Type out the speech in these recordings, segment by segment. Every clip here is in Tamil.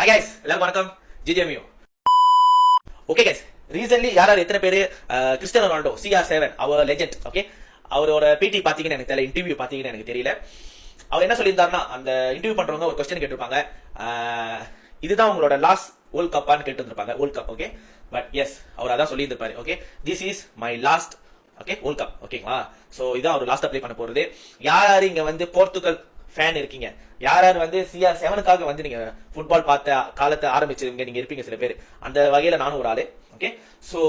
ஹாய் கைஸ், எல்லாரும் வணக்கம். ஜிஜேமியோ. ஓகே கைஸ், ரீசன்ட்லி யாராவது எத்தனை பேர் கிறிஸ்டியானோ ரொனால்டோ CR7 அவர் லெஜெண்ட், ஓகே, அவரோட பேட்டி பாத்தீங்கன்னு எனக்கு தெரியல, இன்டர்வியூ பாத்தீங்கன்னு எனக்கு தெரியல. அவர் என்ன சொல்லியிருந்தாருன்னா, அந்த இன்டர்வியூ பண்றவங்க ஒரு கொஸ்டின் கேட்டிருப்பாங்க, இதுதான் உங்களோட லாஸ்ட் வேர்ல்ட் கப்பான்னு கேட்டு இருப்பாங்க, world cup, okay. But yes, அவர் அதான் சொல்லியிருப்பாரு, okay, this is my last, okay, world cup, ஓகேங்களா. சோ இதான் அவர் லாஸ்டா ப்ளே பண்ண போறது. யார் இங்க வந்து போர்த்துகல் ஃபேன் இருக்கீங்க, யாராரு வந்து CR7க்காக வந்து நீங்க ஃபுட்பால் பார்த்த காலத்தை ஆரம்பிச்சிருங்க, நீங்க இருப்பீங்க சில பேர். அந்த வகையில நானும் ஒரு ஆளு, ஓகே. சோ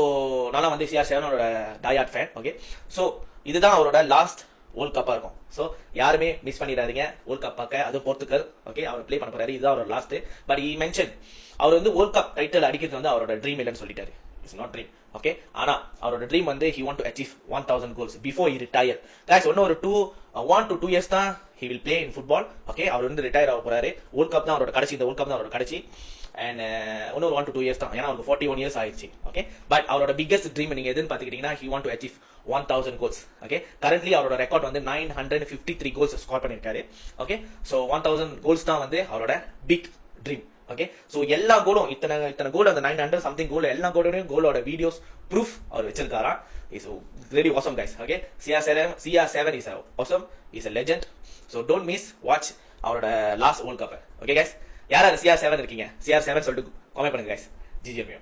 நானும் வந்து CR7ஓட டயாட் ஃபேன், ஓகே. சோ இதுதான் அவரோட லாஸ்ட் வேர்ல்ட் கப்பா இருக்கும். சோ யாருமே மிஸ் பண்ணிடாதீங்க வேர்ல்ட் கப் பார்க்க, அது போர்த்துகல், ஓகே. அவர் ப்ளே பண்ண போறாரு, இதுதான் அவரோட லாஸ்ட். பட் ஈ மென்ஷன் அவர் வந்து வேர்ல்ட் கப் டைட்டில் அடிக்கிறது வந்து அவரோட ட்ரீம் இல்லைன்னு சொல்லிட்டாரு. It's not dream, okay. ஆனா அவரோட ட்ரீம் வந்து he want to achieve 1000 goals before he retire. guys, இன்னும் ஒரு 1 to 2 years தான் he will play in football, okay. அவர் வந்து ரிட்டையர் ஆக போறாரு. வேர்ல்ட் கப் தான் அவரோட கடைசி, இந்த வேர்ல்ட் கப் தான் அவரோட கடைசி. அண்ட் இன்னொரு 1 to 2 years தான், ஏன்னா அவருக்கு 41 years ஆயிடுச்சு, ஓகே. பட் அவரோட பிகெஸ்ட் ட்ரீம் நீங்க எதுன்னு பாத்துக்கிட்டீங்கன்னா he want to achieve 1000 goals, okay. Currently அவரோட ரெக்கார்ட் வந்து 953 goals ஸ்கோர் பண்ணிருக்காரு, ஓகே. சோ 1000 goals தான் வந்து அவரோட பிக் ட்ரீம், ஓகே. சோ எல்லா கோலும், இத்தனை கோல், அந்த 900 சம்திங் கோல், எல்லா கோலோடையும் கோலோட வீடியோஸ் ப்ரூஃப் அவர் வச்சிருக்காரா. Is very awesome guys, okay. CR7 is awesome, is a legend. So don't miss watch அவரோட last world cup, okay guys. யாராவது CR7 இருக்கீங்க, CR7 சொல்லிட்டு கமெண்ட் பண்ணுங்க guys. ஜிஜிஎம்யூ.